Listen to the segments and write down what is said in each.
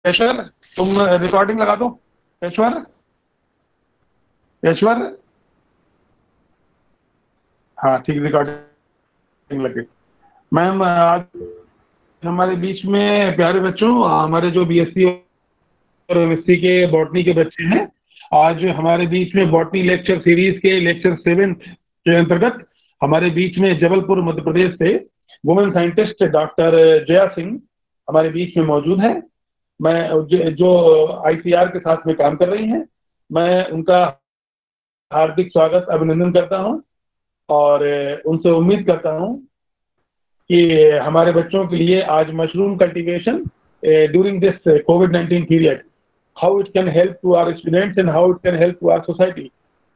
ईश्वर, तुम रिकॉर्डिंग लगा दो। ईश्वर, ईश्वर, हाँ ठीक, रिकॉर्डिंग लग गई। मैम, आज हमारे बीच में प्यारे बच्चों, हमारे जो बीएससी और एमएससी के बॉटनी के बच्चे हैं, आज हमारे बीच में बॉटनी लेक्चर सीरीज के लेक्चर 7 के अंतर्गत हमारे बीच में जबलपुर मध्य प्रदेश से women scientist doctor Jaya Singh हमारे बीच में मौजूद है। मैं जो आईसीआर के साथ में काम कर रही हैं, मैं उनका हार्दिक स्वागत अभिनंदन करता हूं और उनसे उम्मीद करता हूं कि हमारे बच्चों के लिए आज मशरूम कल्टीवेशन ड्यूरिंग दिस कोविड-19 period, how it can help to our students and how it can help to our society.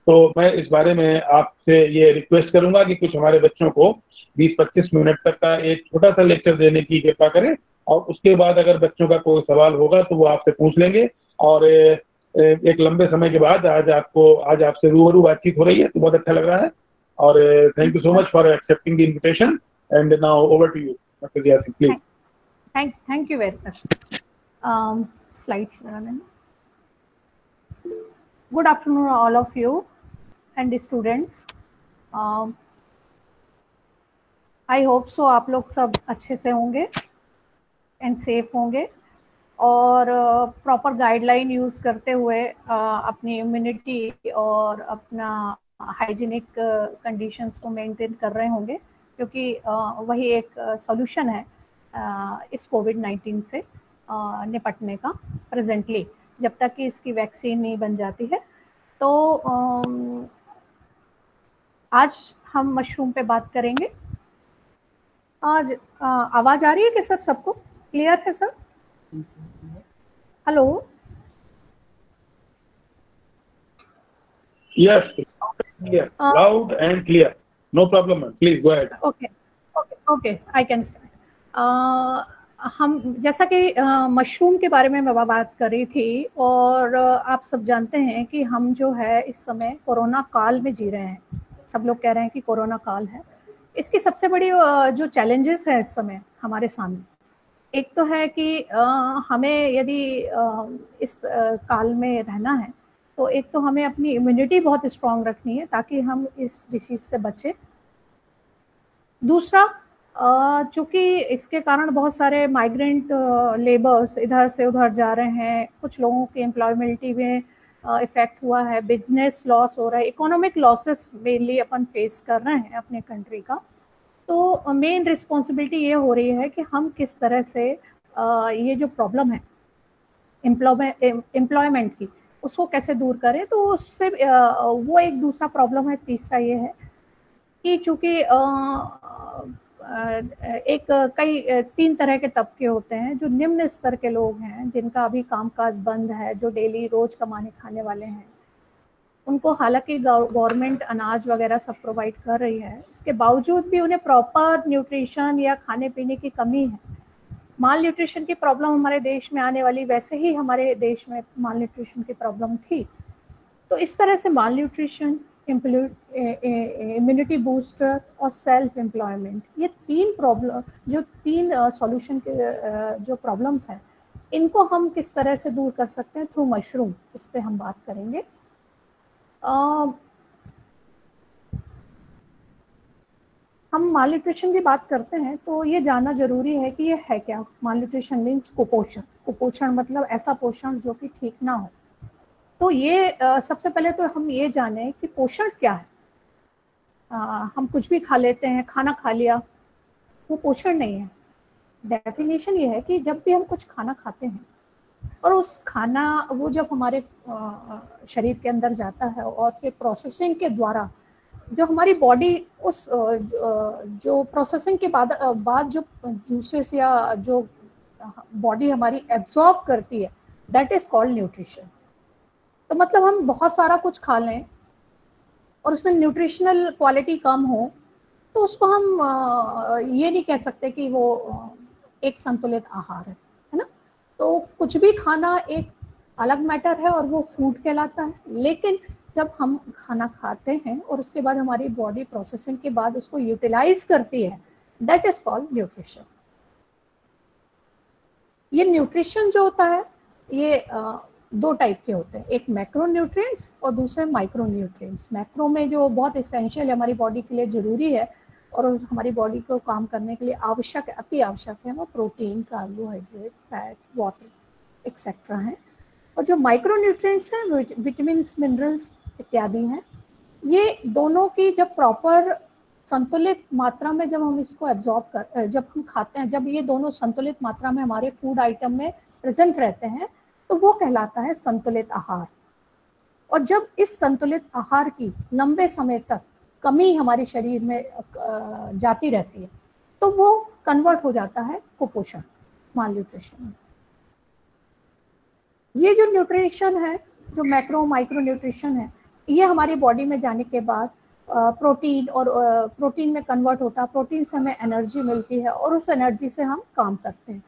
तो मैं इस बारे में आपसे ये रिक्वेस्ट करूंगा कि कुछ हमारे बच्चों को 20-25 मिनट तक का एक छोटा सा लेक्चर देने की कृपा करें, और उसके बाद अगर बच्चों का कोई सवाल होगा तो वो आपसे पूछ लेंगे। और एक लंबे समय के बाद आज आपसे रूबरू बातचीत हो रही है, तो बहुत अच्छा लग रहा है। और thank you so much for accepting the invitation, and now over to you doctor Jaya Singh, please. Thank you very much. Slides लगाना। Good afternoon all of you and students. I hope so आप लोग सब अच्छे से होंगे एंड सेफ होंगे, और proper guideline use करते हुए अपनी इम्यूनिटी और अपना हाइजीनिक कंडीशंस को मेंटेन कर रहे होंगे, क्योंकि वही एक सॉल्यूशन है इस कोविड-19 से निपटने का प्रेजेंटली, जब तक कि इसकी वैक्सीन नहीं बन जाती है। तो आज हम मशरूम पे बात करेंगे। आज आवाज़ आ रही है कि सर? सबको क्लियर है sir? Hello? Yes, loud and clear. No problem, ma'am. Please go ahead. Okay, I can start. हम जैसा कि मशरूम के बारे में मैं बात कर रही थी, और आप सब जानते हैं कि हम जो है इस समय कोरोना काल में जी रहे हैं। सब लोग कह रहे हैं कि कोरोना काल है। इसकी सबसे बड़ी जो चैलेंजेस है इस समय हमारे सामने, एक तो है कि हमें यदि इस काल में रहना है, तो एक तो हमें अपनी इम्यूनिटी बहुत स्ट्रांग रखनी है ताकि हम इस डिसीज़ से बचें। दूसरा, चूँकि इसके कारण बहुत सारे माइग्रेंट लेबर्स इधर से उधर जा रहे हैं, कुछ लोगों की एम्प्लॉयबिलिटी में इफ़ेक्ट हुआ है, बिजनेस लॉस हो रहा है, इकोनॉमिक लॉसेस मेनली अपन फेस कर रहे हैं अपने कंट्री का। तो मेन रिस्पॉन्सिबिलिटी ये हो रही है कि हम किस तरह से ये जो प्रॉब्लम है एम्प्लॉयमेंट की, उसको कैसे दूर करें। तो उससे वो एक दूसरा प्रॉब्लम है। तीसरा ये है कि चूँकि कई 3 तरह के तबके होते हैं। जो निम्न स्तर के लोग हैं, जिनका अभी कामकाज बंद है, जो डेली रोज कमाने खाने वाले हैं, उनको हालांकि गवर्नमेंट अनाज वगैरह सब प्रोवाइड कर रही है, इसके बावजूद भी उन्हें प्रॉपर न्यूट्रिशन या खाने पीने की कमी है। माल न्यूट्रिशन की प्रॉब्लम हमारे देश में आने वाली, वैसे ही हमारे देश में माल न्यूट्रिशन की प्रॉब्लम थी। तो इस तरह से माल न्यूट्रिशन, इम्यूनिटी बूस्टर और सेल्फ एम्प्लॉयमेंट, ये 3 प्रॉब्लम, जो 3 सॉल्यूशन के जो प्रॉब्लम्स हैं, इनको हम किस तरह से दूर कर सकते हैं थ्रू मशरूम, इस पे हम बात करेंगे। हम माल न्यूट्रिशन की बात करते हैं तो ये जानना जरूरी है कि ये है क्या। माल न्यूट्रिशन मीन्स कुपोषण। कुपोषण मतलब ऐसा पोषण जो कि ठीक ना हो। तो ये सबसे पहले तो हम ये जाने कि पोषण क्या है। हम कुछ भी खा लेते हैं, खाना खा लिया, वो पोषण नहीं है। डेफिनेशन ये है कि जब भी हम कुछ खाना खाते हैं और उस खाना वो जब हमारे शरीर के अंदर जाता है और फिर प्रोसेसिंग के द्वारा जो हमारी बॉडी उस जो प्रोसेसिंग के बाद जो जूसेस या जो बॉडी हमारी एब्जॉर्ब करती है, दैट इज कॉल्ड न्यूट्रिशन। तो मतलब हम बहुत सारा कुछ खा लें और उसमें न्यूट्रिशनल क्वालिटी कम हो, तो उसको हम ये नहीं कह सकते कि वो एक संतुलित आहार है ना। तो कुछ भी खाना एक अलग मैटर है और वो फूड कहलाता है। लेकिन जब हम खाना खाते हैं और उसके बाद हमारी बॉडी प्रोसेसिंग के बाद उसको यूटिलाइज करती है, दैट इज कॉल्ड न्यूट्रिशन। ये न्यूट्रिशन जो होता है ये दो टाइप के होते हैं, एक मैक्रो न्यूट्रिएंट्स और दूसरे माइक्रो न्यूट्रिएंट्स। मैक्रो में जो बहुत इसेंशियल है, हमारी बॉडी के लिए जरूरी है और हमारी बॉडी को काम करने के लिए आवश्यक है, अति आवश्यक है, वो protein, carbohydrate, fat, water etcetera हैं। और जो माइक्रो न्यूट्रिएंट्स हैं, विटामिन, मिनरल्स इत्यादि हैं, ये दोनों की जब प्रॉपर संतुलित मात्रा में जब हम इसको एब्जॉर्ब कर, जब हम खाते हैं, जब ये दोनों संतुलित मात्रा में हमारे फूड आइटम में प्रेजेंट रहते हैं, तो वो कहलाता है संतुलित आहार। और जब इस संतुलित आहार की लंबे समय तक कमी हमारे शरीर में जाती रहती है, तो वो कन्वर्ट हो जाता है कुपोषण, माल न्यूट्रिशन। ये जो न्यूट्रिशन है, जो मैक्रो माइक्रो न्यूट्रिशन है, ये हमारी बॉडी में जाने के बाद प्रोटीन और प्रोटीन में कन्वर्ट होता है, प्रोटीन से हमें एनर्जी मिलती है और उस एनर्जी से हम काम करते हैं।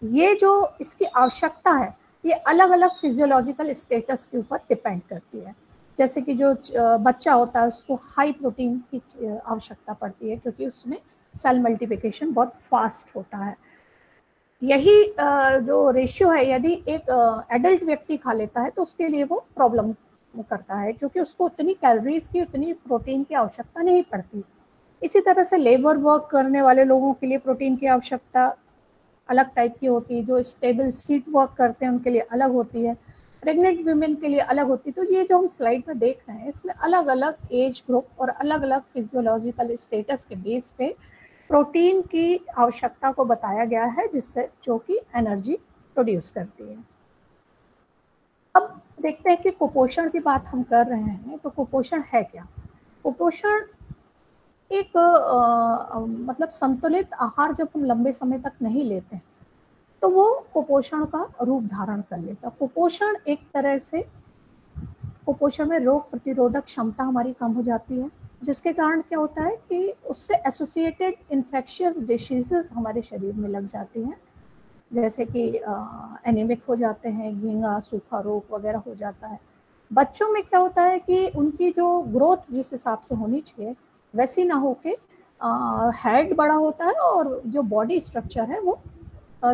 ये जो इसकी आवश्यकता है, ये अलग अलग फिजियोलॉजिकल स्टेटस के ऊपर डिपेंड करती है। जैसे कि जो बच्चा होता है उसको हाई प्रोटीन की आवश्यकता पड़ती है, क्योंकि उसमें सेल मल्टीप्लिकेशन बहुत फास्ट होता है। यही जो रेशियो है, यदि एक एडल्ट व्यक्ति खा लेता है तो उसके लिए वो प्रॉब्लम करता है, क्योंकि उसको उतनी कैलोरीज की, उतनी प्रोटीन की आवश्यकता नहीं पड़ती। इसी तरह से लेबर वर्क करने वाले लोगों के लिए प्रोटीन की आवश्यकता अलग टाइप की होती है, जो स्टेबल सीट वर्क करते हैं उनके लिए अलग होती है, प्रेग्नेंट वुमेन के लिए अलग होती है। तो ये जो हम स्लाइड में देख रहे हैं, इसमें अलग अलग एज ग्रुप और अलग अलग फिजियोलॉजिकल स्टेटस के बेस पे प्रोटीन की आवश्यकता को बताया गया है, जिससे जो कि एनर्जी प्रोड्यूस करती है। अब देखते हैं कि कुपोषण की बात हम कर रहे हैं, तो कुपोषण है क्या? कुपोषण एक मतलब संतुलित आहार जब हम लंबे समय तक नहीं लेते हैं, तो वो कुपोषण का रूप धारण कर लेता है। कुपोषण एक तरह से, कुपोषण में रोग प्रतिरोधक क्षमता हमारी कम हो जाती है, जिसके कारण क्या होता है कि उससे एसोसिएटेड इन्फेक्शियस डिसीजेस हमारे शरीर में लग जाती हैं, जैसे कि एनीमिक हो जाते हैं, घींगा, सूखा रोग वगैरह हो जाता है। बच्चों में क्या होता है कि उनकी जो ग्रोथ जिस हिसाब से होनी चाहिए वैसी ना होके हेड बड़ा होता है और जो बॉडी स्ट्रक्चर है वो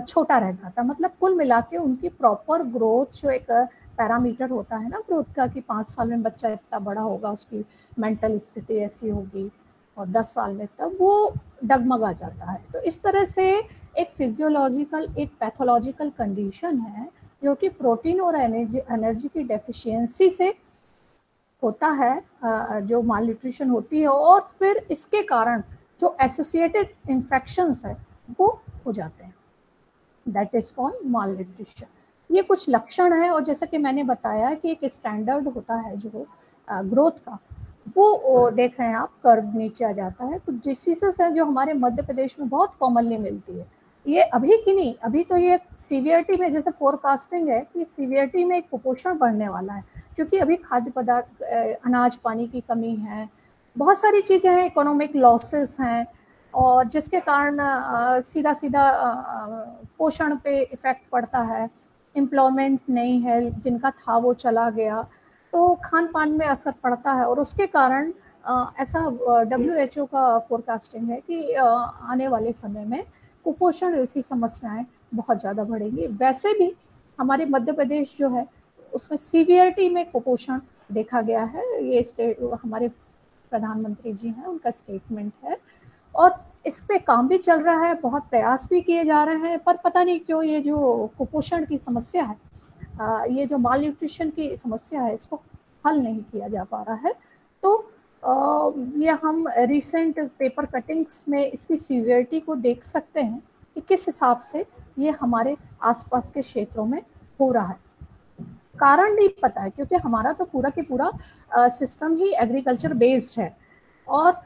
छोटा रह जाता है। मतलब कुल मिला के उनकी प्रॉपर ग्रोथ, जो एक पैरामीटर होता है ना ग्रोथ का, कि 5 साल में बच्चा इतना बड़ा होगा, उसकी मेंटल स्थिति ऐसी होगी, और 10 साल में तब वो डगमगा जाता है। तो इस तरह से एक फिजियोलॉजिकल, एक पैथोलॉजिकल कंडीशन है, जो कि प्रोटीन और एनर्जी की डेफिशिएंसी से होता है, जो माल न्यूट्रिशन होती है, और फिर इसके कारण जो एसोसिएटेड इन्फेक्शंस है वो हो जाते हैं, that is called mall nutrition. ये कुछ लक्षण है, और जैसा कि मैंने बताया कि एक स्टैंडर्ड होता है जो ग्रोथ का, वो देख रहे हैं आप, कर्व नीचे आ जाता है। कुछ डिसीजेस है जो हमारे मध्य प्रदेश में बहुत कॉमनली मिलती है, ये अभी की नहीं, अभी तो ये सीवियरिटी में, जैसे फोरकास्टिंग है कि सीवियरिटी में एक कुपोषण बढ़ने वाला है, क्योंकि अभी खाद्य पदार्थ, अनाज पानी की कमी है, बहुत सारी चीज़ें हैं, इकोनॉमिक लॉसेस हैं, और जिसके कारण सीधा सीधा पोषण पे इफेक्ट पड़ता है। एम्प्लॉयमेंट नहीं है, जिनका था वो चला गया, तो खान पान में असर पड़ता है, और उसके कारण ऐसा WHO का फोरकास्टिंग है कि आने वाले समय में कुपोषण जैसी समस्याएं बहुत ज़्यादा बढ़ेंगी। वैसे भी हमारे मध्य प्रदेश जो है उसमें सीवियरिटी में कुपोषण देखा गया है, ये हमारे प्रधानमंत्री जी हैं, उनका स्टेटमेंट है, और इस पे काम भी चल रहा है, बहुत प्रयास भी किए जा रहे हैं, पर पता नहीं क्यों ये जो कुपोषण की समस्या है, ये जो माल न्यूट्रिशन की समस्या है, इसको हल नहीं किया जा पा रहा है। तो ये हम रिसेंट पेपर कटिंग्स में इसकी सीवियरिटी को देख सकते हैं कि किस हिसाब से ये हमारे आसपास के क्षेत्रों में हो रहा है। कारण नहीं पता है, क्योंकि हमारा तो पूरा के पूरा सिस्टम ही एग्रीकल्चर बेस्ड है, और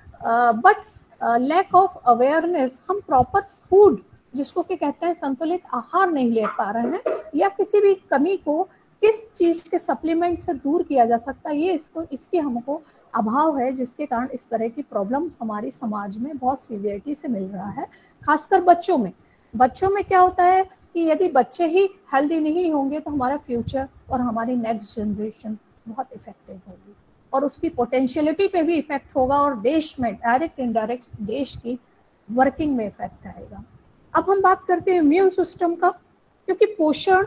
बट लैक ऑफ अवेयरनेस, हम प्रॉपर फूड, जिसको कि कहते हैं संतुलित आहार, नहीं ले पा रहे हैं, या किसी भी कमी को किस चीज के सप्लीमेंट से दूर किया जा सकता है, ये इसकी हमको अभाव है, जिसके कारण इस तरह की प्रॉब्लम्स हमारे समाज में बहुत सीवियरिटी से मिल रहा है, खासकर बच्चों में। बच्चों में क्या होता है कि यदि बच्चे ही हेल्दी नहीं होंगे तो हमारा फ्यूचर और हमारी नेक्स्ट जनरेशन बहुत इफेक्टिव होगी, और उसकी पोटेंशियलिटी पे भी इफेक्ट होगा, और देश में डायरेक्ट इनडायरेक्ट देश की वर्किंग में इफेक्ट आएगा। अब हम बात करते हैं इम्यून सिस्टम का, क्योंकि पोषण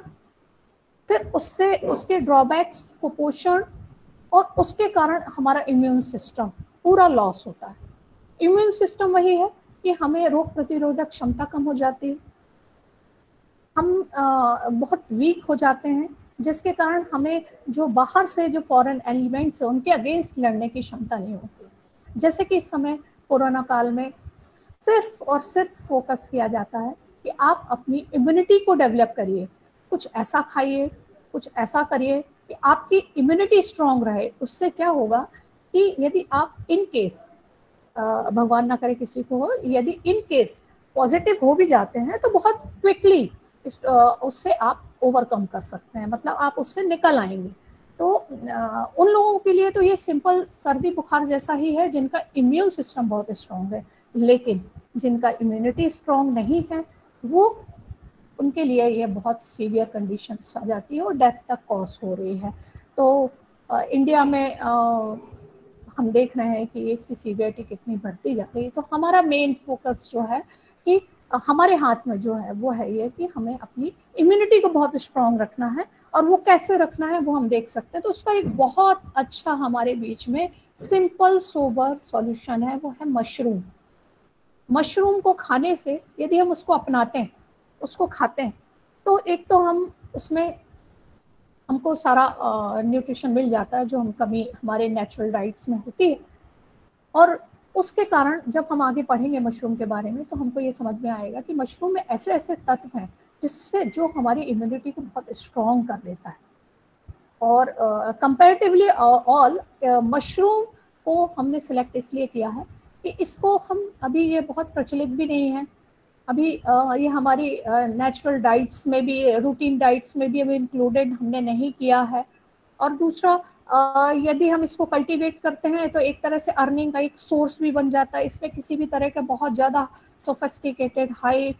फिर उससे उसके ड्रॉबैक्स, कुपोषण, और उसके कारण हमारा इम्यून सिस्टम पूरा लॉस होता है। इम्यून सिस्टम वही है कि हमें रोग प्रतिरोधक क्षमता कम हो जाती है, हम बहुत वीक हो जाते हैं, जिसके कारण हमें जो बाहर से जो फॉरेन एलिमेंट्स हैं उनके अगेंस्ट लड़ने की क्षमता नहीं होती। जैसे कि इस समय कोरोना काल में सिर्फ और सिर्फ फोकस किया जाता है कि आप अपनी इम्यूनिटी को डेवलप करिए, कुछ ऐसा खाइए, कुछ ऐसा करिए कि आपकी इम्यूनिटी स्ट्रांग रहे। उससे क्या होगा कि यदि आप इन केस, भगवान ना करे किसी को हो, यदि इन केस पॉजिटिव हो भी जाते हैं तो बहुत क्विकली उससे आप ओवरकम कर सकते हैं, मतलब आप उससे निकल आएंगे। तो उन लोगों के लिए तो ये सिंपल सर्दी बुखार जैसा ही है जिनका इम्यून सिस्टम बहुत स्ट्रांग है, लेकिन जिनका इम्यूनिटी स्ट्रांग नहीं है वो, उनके लिए ये बहुत सीवियर कंडीशंस आ जाती है और डेथ तक कॉज हो रही है। तो इंडिया में हम देख रहे हैं कि इसकी सीवियरिटी कितनी बढ़ती जा रही है। तो हमारा मेन फोकस जो है कि हमारे हाथ में जो है वो है ये कि हमें अपनी इम्यूनिटी को बहुत स्ट्रांग रखना है, और वो कैसे रखना है वो हम देख सकते हैं। तो उसका एक बहुत अच्छा हमारे बीच में सिंपल सोबर सॉल्यूशन है, वो है मशरूम। मशरूम को खाने से, यदि हम उसको अपनाते हैं, उसको खाते हैं, तो एक तो हम उसमें हमको सारा न्यूट्रिशन मिल जाता है जो हम कमी हमारे नेचुरल डाइट्स में होती है। और उसके कारण जब हम आगे पढ़ेंगे मशरूम के बारे में तो हमको ये समझ में आएगा कि मशरूम में ऐसे ऐसे तत्व हैं जिससे जो हमारी इम्यूनिटी को बहुत स्ट्रॉन्ग कर देता है। और कंपैरेटिवली ऑल मशरूम को हमने सिलेक्ट इसलिए किया है कि इसको हम अभी, ये बहुत प्रचलित भी नहीं है अभी, ये हमारी नेचुरल डाइट्स में भी, रूटीन डाइट्स में भी अभी इंक्लूडेड हमने नहीं किया है। और दूसरा, यदि हम इसको कल्टीवेट करते हैं तो एक तरह से अर्निंग का एक सोर्स भी बन जाता है। इसमें किसी भी तरह का बहुत ज़्यादा सोफिस्टिकेटेड हाई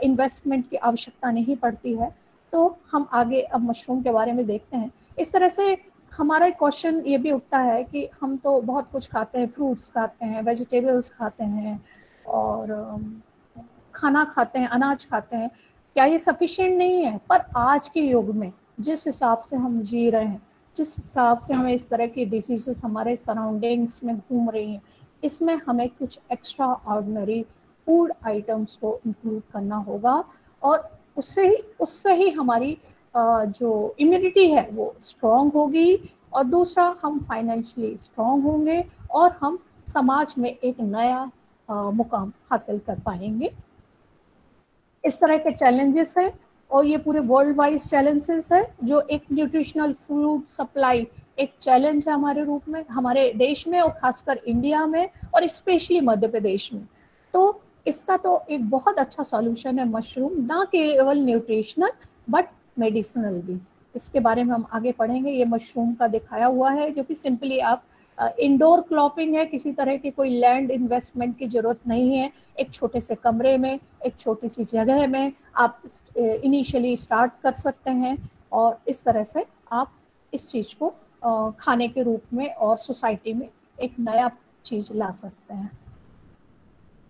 इन्वेस्टमेंट की आवश्यकता नहीं पड़ती है। तो हम आगे अब मशरूम के बारे में देखते हैं। इस तरह से हमारा क्वेश्चन ये भी उठता है कि हम तो बहुत कुछ खाते हैं, फ्रूट्स खाते हैं, वेजिटेबल्स खाते हैं, और खाना खाते हैं, अनाज खाते हैं, क्या ये सफिशिएंट नहीं है? पर आज के युग में जिस हिसाब से हम जी रहे हैं, जिस हिसाब से हमें इस तरह की डिजीजेस हमारे सराउंडिंग्स में घूम रही हैं, इसमें हमें कुछ एक्स्ट्रा ऑर्डिनरी फूड आइटम्स को इंक्लूड करना होगा, और उससे ही हमारी जो इम्यूनिटी है वो स्ट्रॉन्ग होगी, और दूसरा हम फाइनेंशियली स्ट्रॉन्ग होंगे, और हम समाज में एक नया मुकाम हासिल कर पाएंगे। इस तरह के चैलेंजेस हैं, और ये पूरे वर्ल्ड वाइड चैलेंजेस है। जो एक न्यूट्रिशनल फूड सप्लाई एक चैलेंज है हमारे रूप में, हमारे देश में, और खासकर इंडिया में, और स्पेशली मध्य प्रदेश में। तो इसका तो एक बहुत अच्छा सॉल्यूशन है मशरूम, ना केवल न्यूट्रिशनल बट मेडिसिनल भी। इसके बारे में हम आगे पढ़ेंगे। ये मशरूम का दिखाया हुआ है, जो कि सिंपली आप इंडोर क्रॉपिंग है, किसी तरह की कोई लैंड इन्वेस्टमेंट की जरूरत नहीं है। एक छोटे से कमरे में, एक छोटी सी जगह में आप इनिशियली स्टार्ट कर सकते हैं, और इस तरह से आप इस चीज़ को खाने के रूप में और सोसाइटी में एक नया चीज़ ला सकते हैं।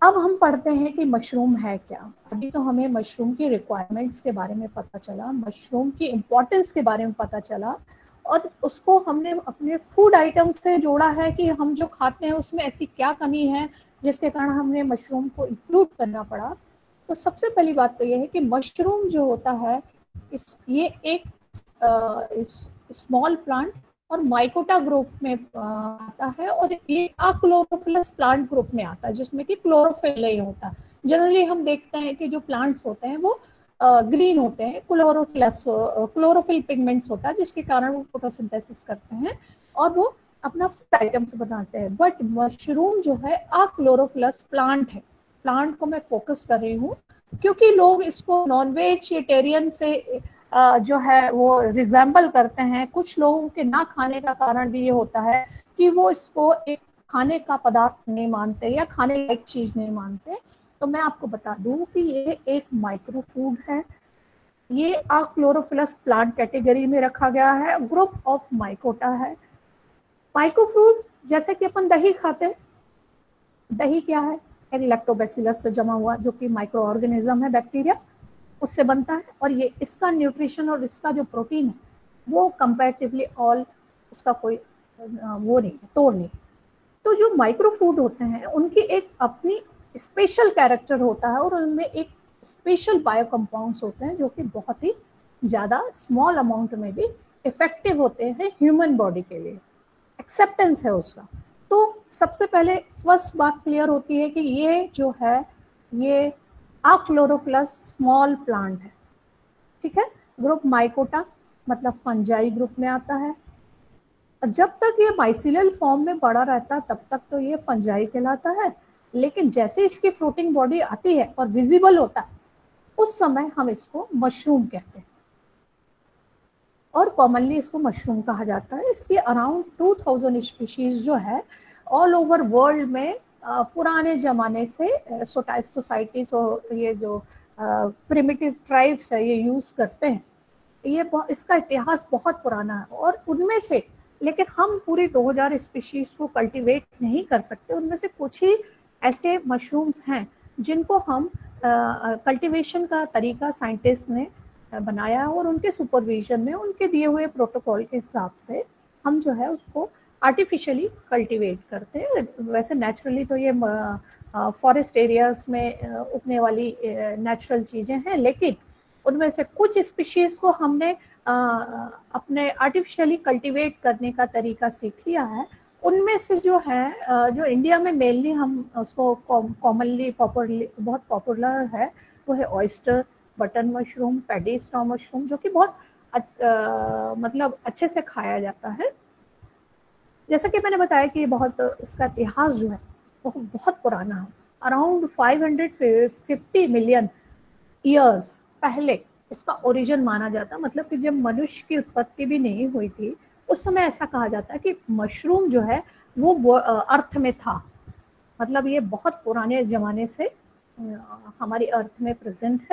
अब हम पढ़ते हैं कि मशरूम है क्या। अभी तो हमें मशरूम की रिक्वायरमेंट्स के बारे में पता चला, मशरूम की इम्पोर्टेंस के बारे में पता चला, और उसको हमने अपने फूड आइटम से जोड़ा है कि हम जो खाते हैं उसमें ऐसी क्या कमी है जिसके कारण हमने मशरूम को इंक्लूड करना पड़ा। तो सबसे पहली बात तो ये है कि मशरूम जो होता है, ये एक स्मॉल प्लांट और माइकोटा ग्रुप में आता है, और ये अक्लोरोफिलस प्लांट ग्रुप में आता है, जिसमें कि क्लोरोफिल नहीं होता। जनरली हम देखते हैं कि जो प्लांट्स होते हैं वो ग्रीन होते हैं, क्लोरोफिल पिगमेंट्स होता है, जिसके कारण वो फोटोसिंथेसिस करते हैं और वो अपना फूड आइटम्स बनाते हैं। बट मशरूम जो है अक्लोरोफिलस प्लांट है। प्लांट को मैं फोकस कर रही हूँ क्योंकि लोग इसको नॉन वेजिटेरियन से जो है वो रिजेंबल करते हैं। कुछ लोगों के ना खाने का कारण भी ये होता है कि वो इसको एक खाने का पदार्थ नहीं मानते या खाने लायक चीज नहीं मानते। तो मैं आपको बता दूं कि ये एक माइक्रो फूड है। ये अक्लोरोफिलस प्लांट कैटेगरी में रखा गया है, ग्रुप ऑफ माइकोटा है। माइक्रो फूड जैसे कि अपन दही खाते हैं, दही क्या है? एक लैक्टोबैसिलस से जमा हुआ जो कि माइक्रो ऑर्गेनिज्म है, बैक्टीरिया। उससे बनता है, और ये इसका न्यूट्रिशन और इसका जो प्रोटीन है वो कंपैरेटिवली ऑल, उसका कोई वो नहीं है, तोड़ नहीं। तो जो माइक्रो फूड होते हैं उनकी एक अपनी स्पेशल कैरेक्टर होता है, और उनमें एक स्पेशल बायो कंपाउंड्स होते हैं जो कि बहुत ही ज़्यादा स्मॉल अमाउंट में भी इफेक्टिव होते हैं ह्यूमन बॉडी के लिए, एक्सेप्टेंस है उसका। तो सबसे पहले फर्स्ट बात क्लियर होती है कि ये जो है ये अक्लोरोफिलस स्मॉल प्लांट है, ठीक है। ग्रुप माइकोटा मतलब फंजाई ग्रुप में आता है। जब तक ये माइसिलियल फॉर्म में बड़ा रहता है तब तक तो ये फंजाई कहलाता है, लेकिन जैसे इसकी फ्रूटिंग बॉडी आती है और विजिबल होता है उस समय हम इसको मशरूम कहते हैं, और कॉमनली इसको मशरूम कहा जाता है। इसकी अराउंड 2000 स्पीशीज जो है ऑल ओवर वर्ल्ड में पुराने जमाने से सोसाइटीज और ये जो प्रिमिटिव ट्राइब्स है ये यूज करते हैं। ये इसका इतिहास बहुत पुराना है, और उनमें से लेकिन हम पूरी 2000 स्पीशीज को कल्टीवेट नहीं कर सकते। उनमें से कुछ ही ऐसे मशरूम्स हैं जिनको हम कल्टीवेशन का तरीका साइंटिस्ट ने बनाया, और उनके सुपरविजन में उनके दिए हुए प्रोटोकॉल के हिसाब से हम जो है उसको आर्टिफिशियली कल्टीवेट करते हैं। वैसे नेचुरली तो ये फॉरेस्ट एरियाज में उगने वाली नेचुरल चीज़ें हैं, लेकिन उनमें से कुछ स्पीशीज को हमने अपने आर्टिफिशियली कल्टीवेट करने का तरीका सीख लिया है। उनमें से जो है जो इंडिया में मेनली हम उसको कॉमनली बहुत पॉपुलर है वो है oyster, button mushroom, paddy straw mushroom, जो कि बहुत मतलब अच्छे से खाया जाता है। जैसा कि मैंने बताया कि बहुत इसका इतिहास जो है वो बहुत पुराना है। अराउंड 550 मिलियन ईयर्स पहले इसका ओरिजिन माना जाता है, मतलब कि जब मनुष्य की उत्पत्ति भी नहीं हुई थी उस समय ऐसा कहा जाता है कि मशरूम जो है वो अर्थ में था। मतलब ये बहुत पुराने जमाने से हमारी अर्थ में प्रेजेंट है।